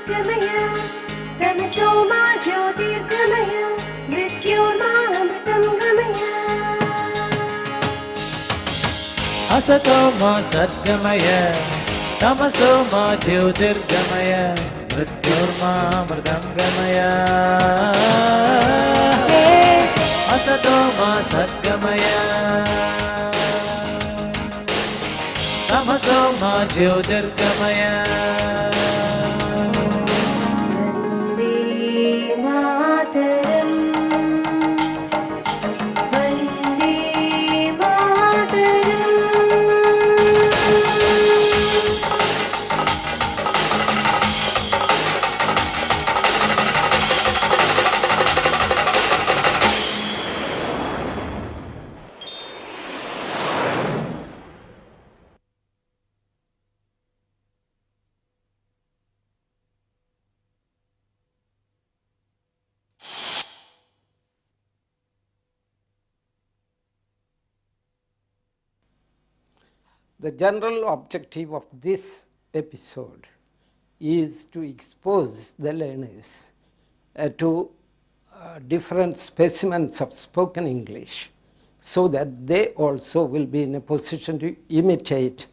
ज्योतिर्गमय तमसो मा ज्योतिर्गमय मृत्योर्मामृतं गमय असतो मा सद्गमय तमसो मा ज्योतिर्गमय मृत्योर्मामृतं गमय असतो मा सद्गमय तमसो मा ज्योतिर्गमय The general objective of this episode is to expose the learners to different specimens of spoken English so that they also will be in a position to imitate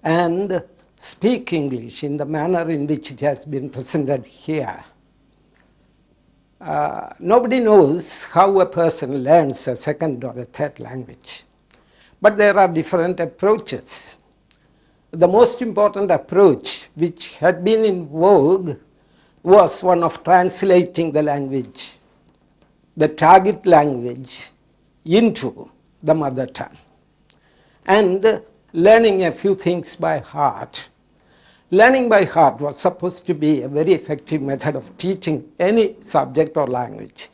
and speak English in the manner in which it has been presented here. Nobody knows how a person learns a second or a third language. But there are different approaches. The most important approach which had been in vogue was one of translating the language, the target language, into the mother tongue and learning a few things by heart. Learning by heart was supposed to be a very effective method of teaching any subject or language,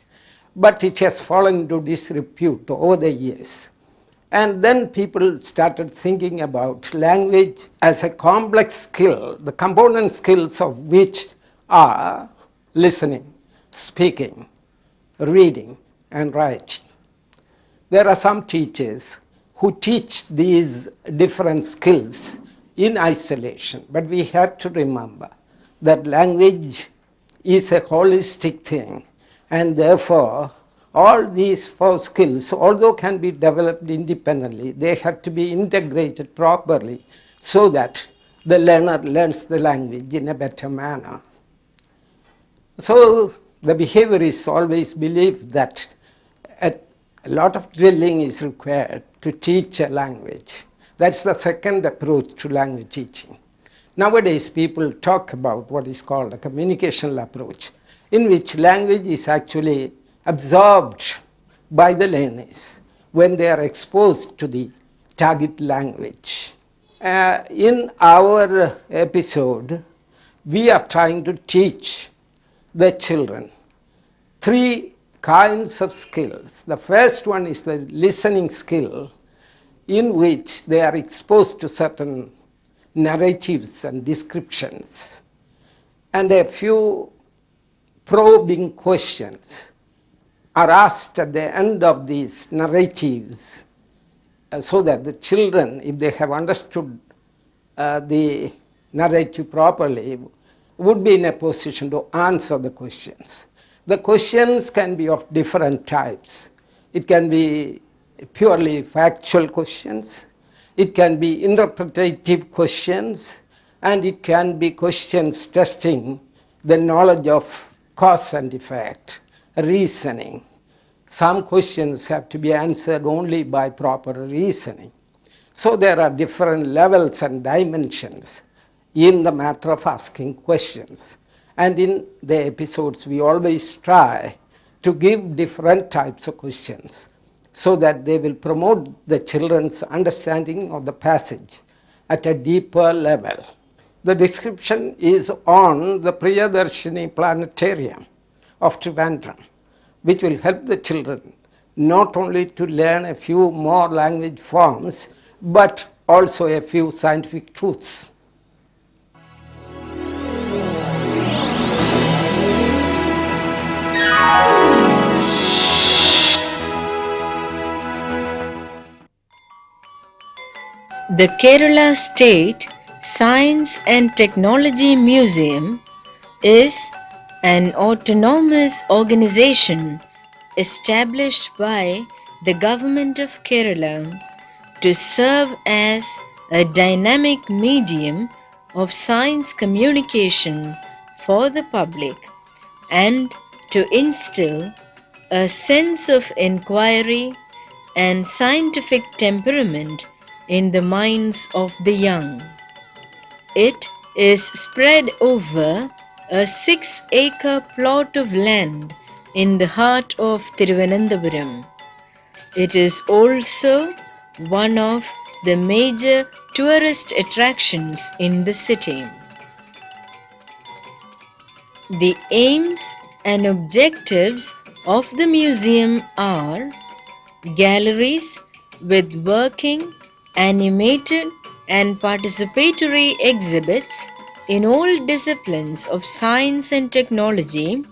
but it has fallen into disrepute over the years. And then people started thinking about language as a complex skill, the component skills of which are listening, speaking, reading, and writing. There are some teachers who teach these different skills in isolation, but we have to remember that language is a holistic thing, and therefore all these four skills, although can be developed independently, they have to be integrated properly so that the learner learns the language in a better manner. So the behaviorists always believe that a lot of drilling is required to teach a language. That's the second approach to language teaching. Nowadays people talk about what is called a communicational approach, in which language is actually absorbed by the learners when they are exposed to the target language. In our episode, we are trying to teach the children three kinds of skills. The first one is the listening skill, in which they are exposed to certain narratives and descriptions, and a few probing questions are asked at the end of these narratives so that the children, if they have understood the narrative properly, would be in a position to answer the questions. The questions can be of different types. It can be purely factual questions, it can be interpretative questions, and it can be questions testing the knowledge of cause and effect, reasoning. Some questions have to be answered only by proper reasoning. So there are different levels and dimensions in the matter of asking questions. And in the episodes we always try to give different types of questions so that they will promote the children's understanding of the passage at a deeper level. The description is on the Priyadarshini Planetarium of Trivandrum, which will help the children not only to learn a few more language forms, but also a few scientific truths. The Kerala State Science and Technology Museum is an autonomous organization established by the Government of Kerala to serve as a dynamic medium of science communication for the public and to instill a sense of inquiry and scientific temperament in the minds of the young. It is spread over a 6-acre plot of land in the heart of Thiruvananthapuram. It is also one of the major tourist attractions in the city. The aims and objectives of the museum are galleries with working, animated and participatory exhibits in all disciplines of science and technology,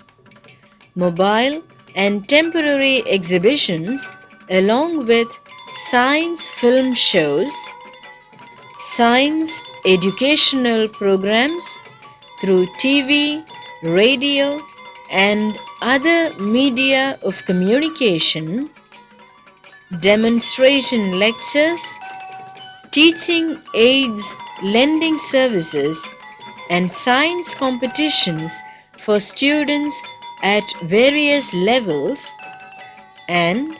mobile and temporary exhibitions along with science film shows, science educational programs through TV, radio and other media of communication, demonstration lectures, teaching aids, lending services and science competitions for students at various levels, and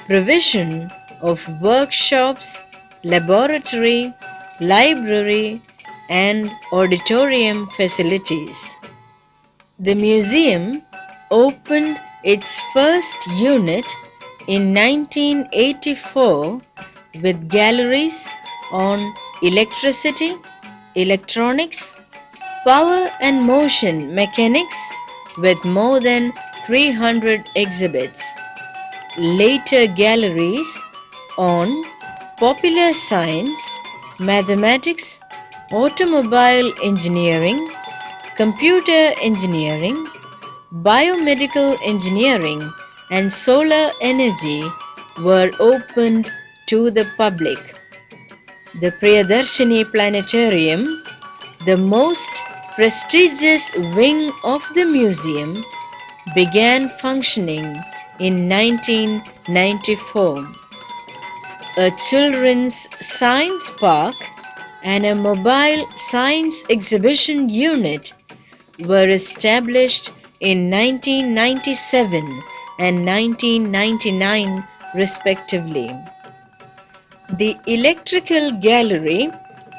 provision of workshops, laboratory, library and auditorium facilities. The museum opened its first unit in 1984 with galleries on electricity, electronics, power and motion mechanics with more than 300 exhibits. Later galleries on popular science, mathematics, automobile engineering, computer engineering, biomedical engineering and solar energy were opened to the public. The Priyadarshini Planetarium, the most prestigious wing of the museum, began functioning in 1994. A children's science park and a mobile science exhibition unit were established in 1997 and 1999 respectively. The Electrical Gallery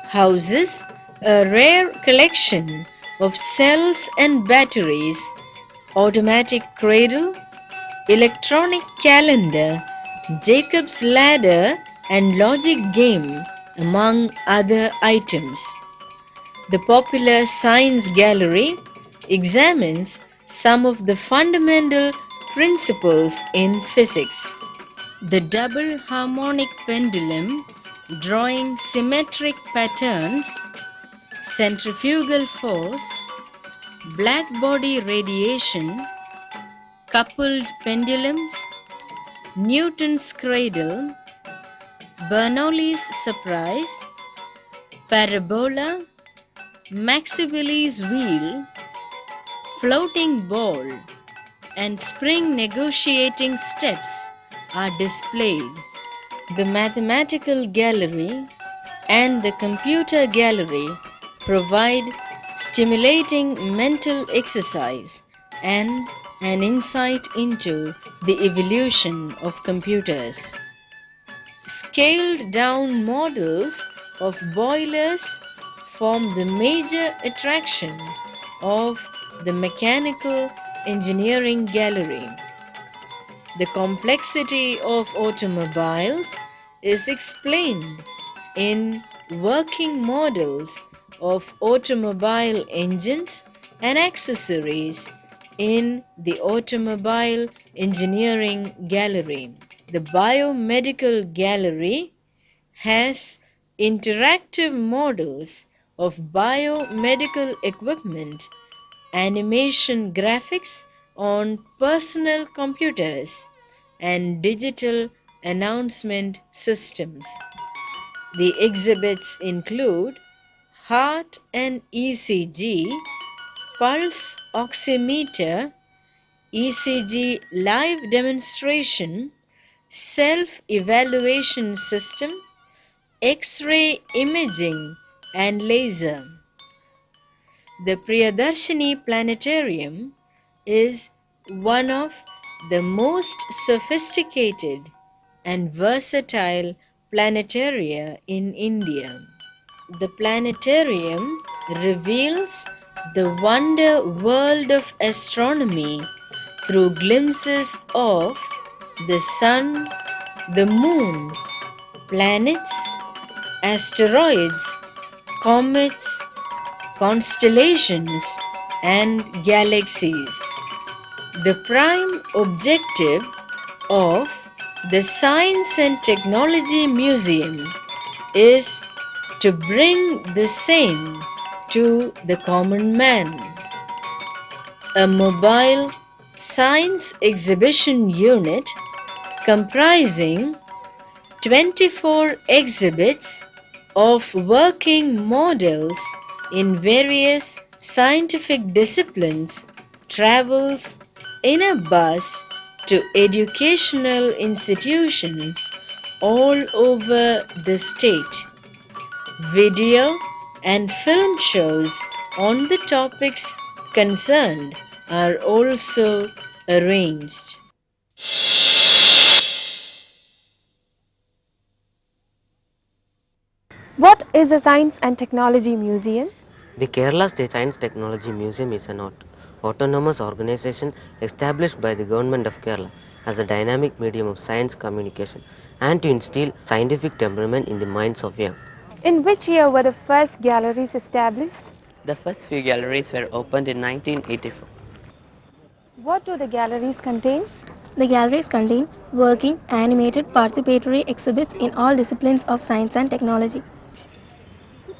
houses a rare collection of cells and batteries, automatic cradle, electronic calendar, Jacob's ladder and logic game, among other items. The popular Science Gallery examines some of the fundamental principles in physics. The double harmonic pendulum drawing symmetric patterns, centrifugal force, black body radiation, coupled pendulums, Newton's cradle, Bernoulli's surprise, parabola, Maxwell's wheel, floating ball, and spring negotiating steps are displayed. The mathematical gallery and the computer gallery provide stimulating mental exercise and an insight into the evolution of computers. Scaled down models of boilers form the major attraction of the Mechanical Engineering Gallery. The complexity of automobiles is explained in working models of automobile engines and accessories in the Automobile Engineering Gallery. The Biomedical Gallery has interactive models of biomedical equipment, animation graphics on personal computers, and digital announcement systems. The exhibits include heart and ECG, pulse oximeter, ECG live demonstration, self-evaluation system, X-ray imaging and laser. The Priyadarshini Planetarium is one of the most sophisticated and versatile planetaria in India. The planetarium reveals the wonder world of astronomy through glimpses of the sun, the moon, planets, asteroids, comets, constellations, and galaxies. The prime objective of the Science and Technology Museum is to bring the same to the common man. A mobile science exhibition unit comprising 24 exhibits of working models in various scientific disciplines travels in a bus to educational institutions all over the state. Video and film shows on the topics concerned are also arranged. What is a Science and Technology Museum? The Kerala State Science Technology Museum is an autonomous organization established by the Government of Kerala as a dynamic medium of science communication and to instill scientific temperament in the minds of young. In which year were the first galleries established? The first few galleries were opened in 1984. What do the galleries contain? The galleries contain working, animated, participatory exhibits in all disciplines of science and technology.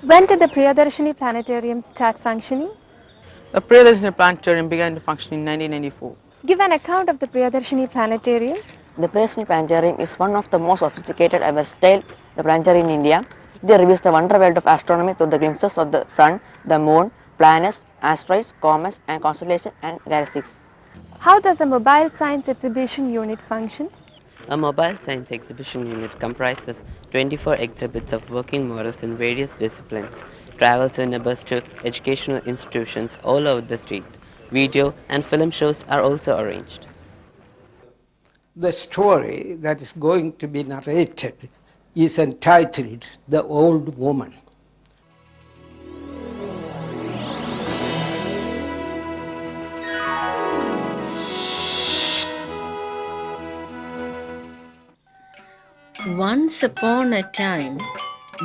When did the Priyadarshini Planetarium start functioning? The Priyadarshini Planetarium began to function in 1994. Give an account of the Priyadarshini Planetarium. The Priyadarshini Planetarium is one of the most sophisticated and versatile planetarium in India. They reveals the wonder world of astronomy through the glimpses of the sun, the moon, planets, asteroids, comets, and constellations and galaxies. How does a mobile science exhibition unit function? A mobile science exhibition unit comprises 24 exhibits of working models in various disciplines, travels in a bus to educational institutions all over the state. Video and film shows are also arranged. The story that is going to be narrated is entitled The Old Woman. Once upon a time,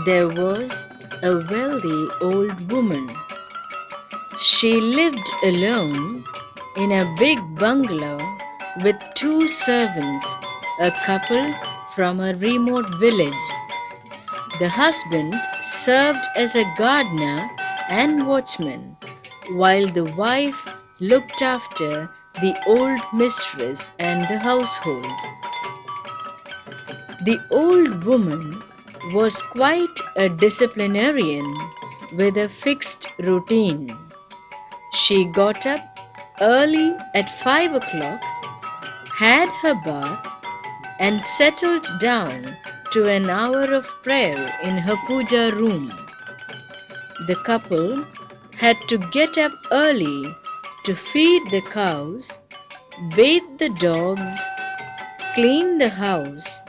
there was a wealthy old woman. She lived alone in a big bungalow with 2 servants, a couple from a remote village. The husband served as a gardener and watchman, while the wife looked after the old mistress and the household. The old woman was quite a disciplinarian with a fixed routine. She got up early at 5 o'clock, had her bath, and settled down to an hour of prayer in her puja room. The couple had to get up early to feed the cows, bathe the dogs, clean the house,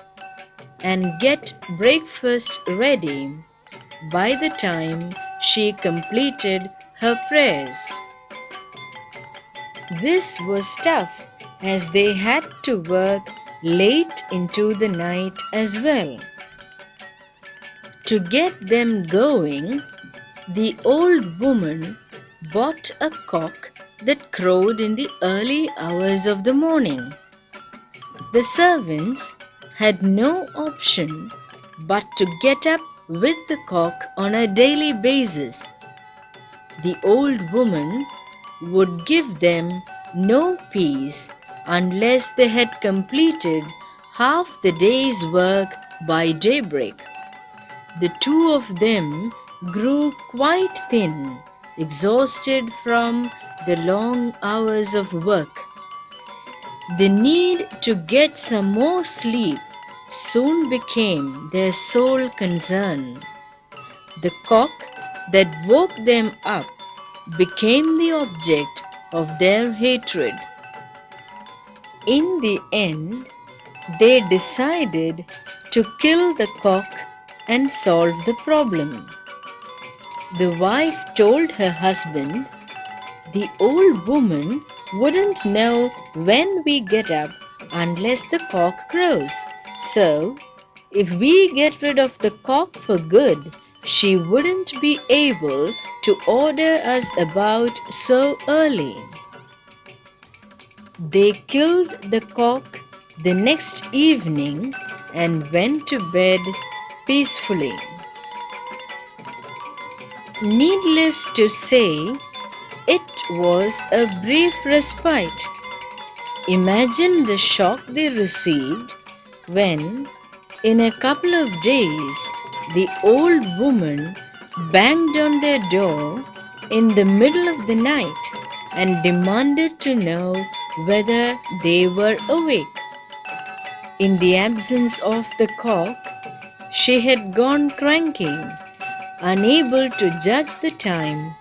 and get breakfast ready by the time she completed her prayers. This was tough as they had to work late into the night as well. To get them going, the old woman bought a cock that crowed in the early hours of the morning. The servants had no option but to get up with the cock on a daily basis. The old woman would give them no peace unless they had completed half the day's work by daybreak. The two of them grew quite thin exhausted from the long hours of work. The need to get some more sleep soon became their sole concern. The cock that woke them up became the object of their hatred. In the end, they decided to kill the cock and solve the problem. The wife told her husband, "The old woman wouldn't know when we get up unless the cock crows. So, if we get rid of the cock for good, she wouldn't be able to order us about so early." They killed the cock the next evening and went to bed peacefully. Needless to say, it was a brief respite. Imagine the shock they received when, in a couple of days, the old woman banged on their door in the middle of the night and demanded to know whether they were awake. In the absence of the cock, she had gone cranking, unable to judge the time,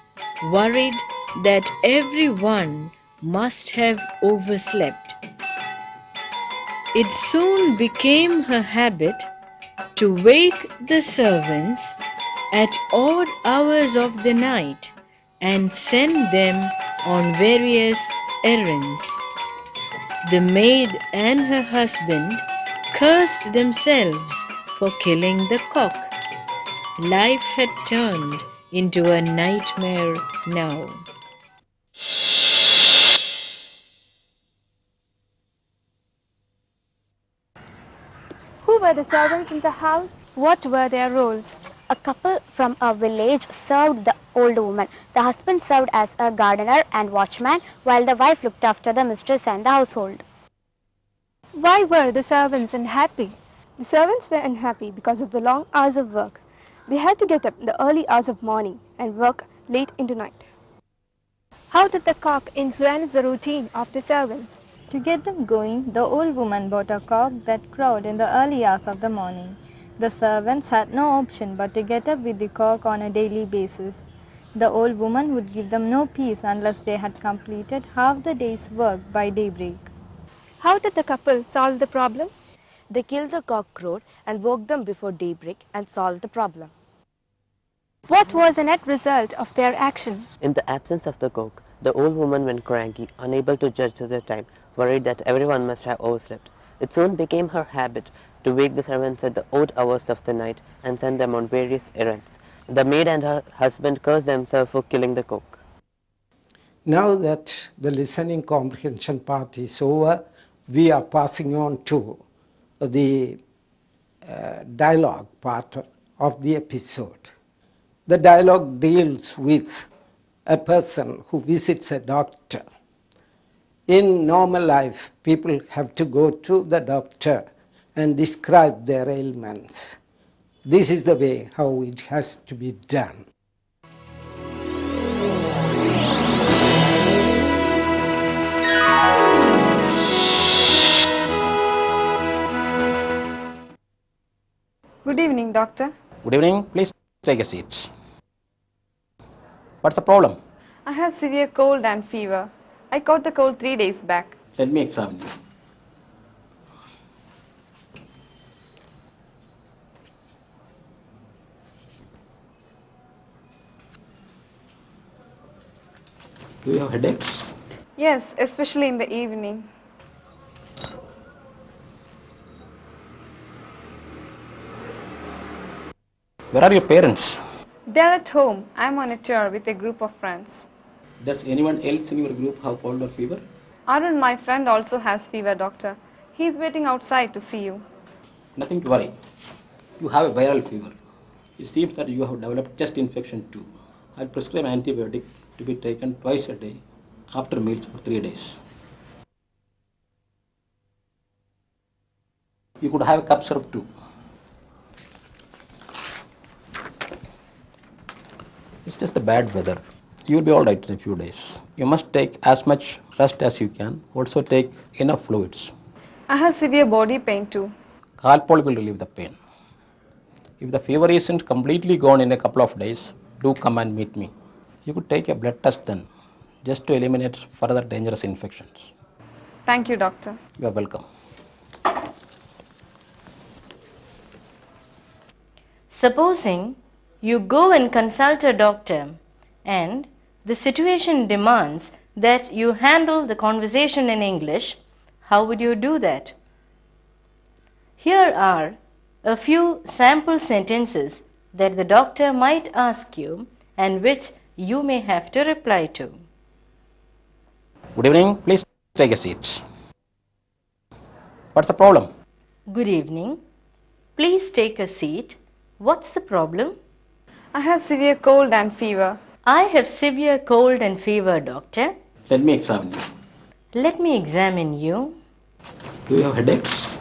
worried that everyone must have overslept. It soon became her habit to wake the servants at odd hours of the night and send them on various errands. The maid and her husband cursed themselves for killing the cock. Life had turned into a nightmare now. Who were the servants in the house? What were their roles? A couple from a village served the old woman. The husband served as a gardener and watchman, while the wife looked after the mistress and the household. Why were the servants unhappy? The servants were unhappy because of the long hours of work. They had to get up in the early hours of morning and work late into night. How did the cock influence the routine of the servants? To get them going, the old woman bought a cock that crowed in the early hours of the morning. The servants had no option but to get up with the cock on a daily basis. The old woman would give them no peace unless they had completed half the day's work by daybreak. How did the couple solve the problem? They killed the cock crowed and woke them before daybreak and solved the problem. What was the net result of their action? In the absence of the cock, the old woman went cranky, unable to judge the time, worried that everyone must have overslept. It soon became her habit to wake the servants at the odd hours of the night and send them on various errands. The maid and her husband cursed themselves for killing the cock. Now that the listening comprehension part is over, we are passing on to the dialogue part of the episode. The dialogue deals with a person who visits a doctor. In normal life, people have to go to the doctor and describe their ailments. This is the way how it has to be done. Good evening, doctor. Good evening. Please take a seat. What's the problem? I have severe cold and fever. I caught the cold 3 days back. Let me examine you. Do you have headaches? Yes, especially in the evening. Where are your parents? They're at home. I'm on a tour with a group of friends. Does anyone else in your group have cold or fever? Arun, my friend, also has fever, doctor. He's waiting outside to see you. Nothing to worry. You have a viral fever. It seems that you have developed chest infection too. I'll prescribe antibiotic to be taken twice a day after meals for 3 days. You could have a cough syrup too. It's just the bad weather. You will be all right in a few days. You must take as much rest as you can. Also take enough fluids. I have severe body pain too. Calpol will relieve the pain. If the fever isn't completely gone in a couple of days, do come and meet me. You could take a blood test then, just to eliminate further dangerous infections. Thank you, doctor. You are welcome. Supposing you go and consult a doctor and the situation demands that you handle the conversation in English, how would you do that? Here are a few sample sentences that the doctor might ask you and which you may have to reply to. Good evening, please take a seat. What's the problem? Good evening. Please take a seat. What's the problem? I have severe cold and fever. I have severe cold and fever, doctor. Let me examine you. Let me examine you. Do you have headaches?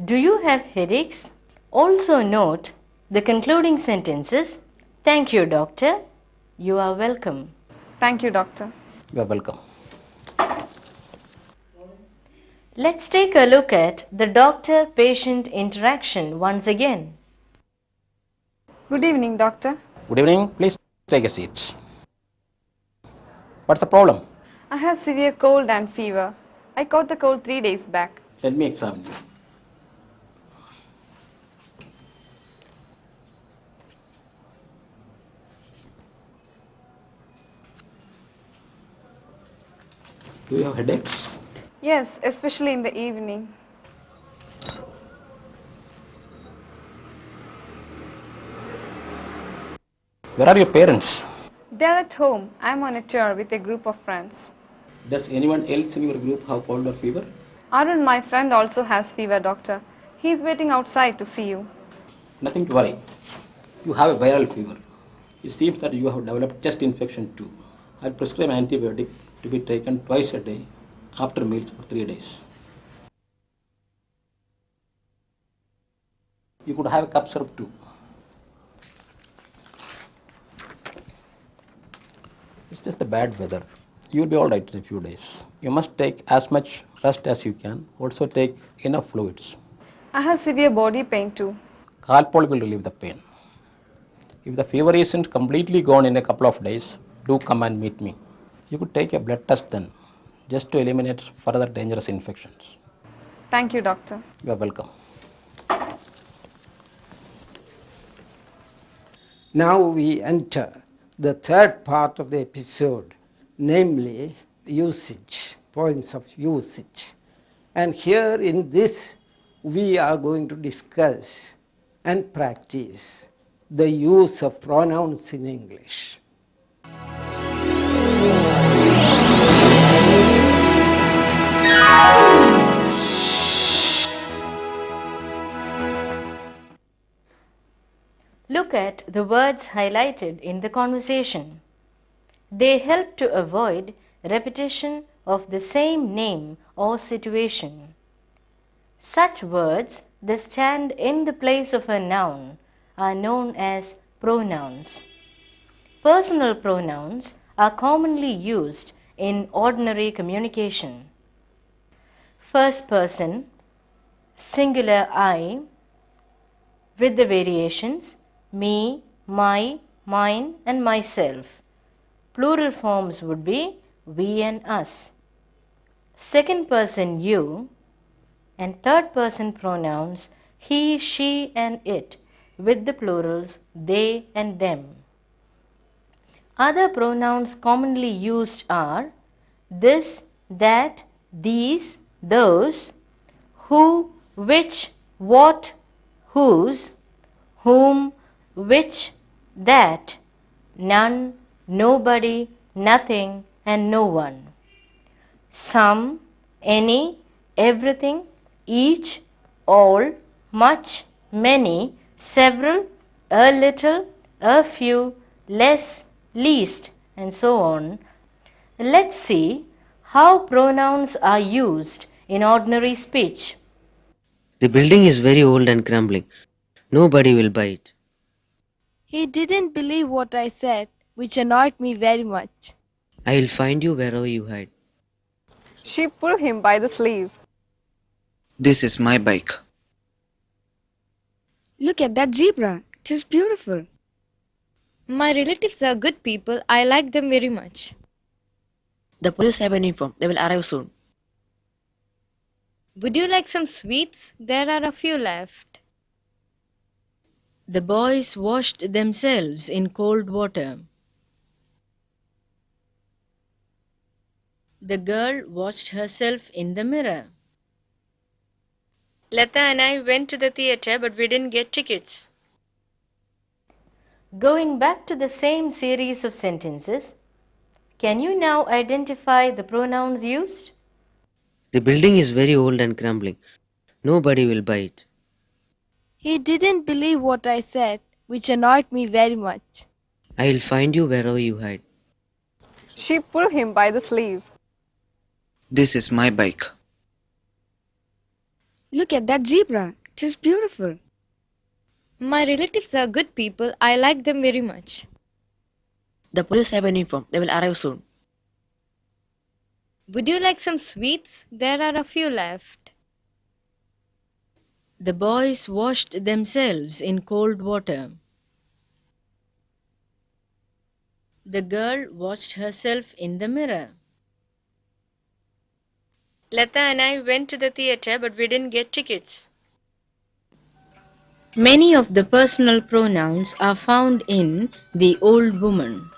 Do you have headaches? Also note the concluding sentences. Thank you, doctor. You are welcome. Thank you, doctor. You are welcome. Let's take a look at the doctor-patient interaction once again. Good evening, doctor. Good evening, please take a seat. What's the problem? I have severe cold and fever. I caught the cold 3 days back. Let me examine you. Do you have headaches? Yes, especially in the evening. Where are your parents? They are at home. I am on a tour with a group of friends. Does anyone else in your group have cold or fever? Arun, my friend, also has fever, doctor. He is waiting outside to see you. Nothing to worry. You have a viral fever. It seems that you have developed chest infection too. I'll prescribe antibiotic to be taken twice a day after meals for 3 days. You could have a cough syrup too. It's just the bad weather. You'll be all right in a few days. You must take as much rest as you can. Also take enough fluids. I have severe body pain too. Calpol will relieve the pain. If the fever isn't completely gone in a couple of days, do come and meet me. You could take a blood test then, just to eliminate further dangerous infections. Thank you, doctor. You are welcome. Now we enter the third part of the episode, namely usage, points of usage. And here in this, we are going to discuss and practice the use of pronouns in English. Look at the words highlighted in the conversation. They help to avoid repetition of the same name or situation. Such words that stand in the place of a noun are known as pronouns. Personal pronouns are commonly used in ordinary communication. First person, singular I, with the variations me, my, mine and myself. Plural forms would be we and us. Second person you and third person pronouns he, she and it with the plurals they and them. Other pronouns commonly used are this, that, these, those, who, which, what, whose, whom, which, that, none, nobody, nothing and no one. Some, any, everything, each, all, much, many, several, a little, a few, less, least and so on. Let's see how pronouns are used in ordinary speech. The building is very old and crumbling. Nobody will buy it. He didn't believe what I said. which annoyed me very much. I'll find you wherever you hide. She pulled him by the sleeve. This is my bike. Look at that zebra. It is beautiful. My relatives are good people. I like them very much. The police have been informed. They will arrive soon. Would you like some sweets? There are a few left. The boys washed themselves in cold water. The girl watched herself in the mirror. Lata and I went to the theatre, but we didn't get tickets. Going back to the same series of sentences, can you now identify the pronouns used? The building is very old and crumbling. Nobody will buy it. He didn't believe what I said, which annoyed me very much. I'll find you wherever you hide. She pulled him by the sleeve. This is my bike. Look at that zebra. It is beautiful. My relatives are good people. I like them very much. The police have been informed. They will arrive soon. Would you like some sweets? There are a few left. The boys washed themselves in cold water. The girl watched herself in the mirror. Lata and I went to the theatre, but we didn't get tickets. Many of the personal pronouns are found in The Old Woman.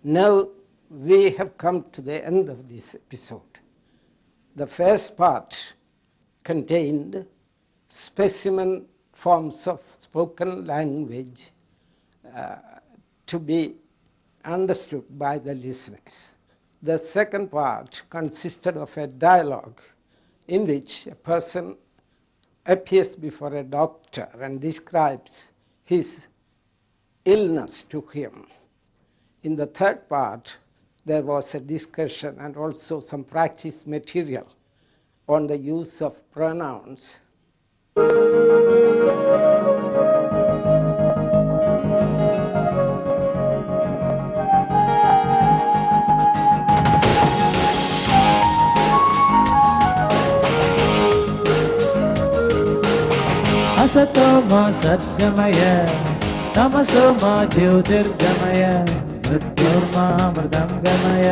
Now we have come to the end of this episode. The first part contained specimen forms of spoken language to be understood by the listeners. The second part consisted of a dialogue in which a person appears before a doctor and describes his illness to him. In the third part, there was a discussion and also some practice material on the use of pronouns. असतो मा सद्गमय तमसो मा ज्योतिर्गमय मृत्युर्मा मृदङ्गमय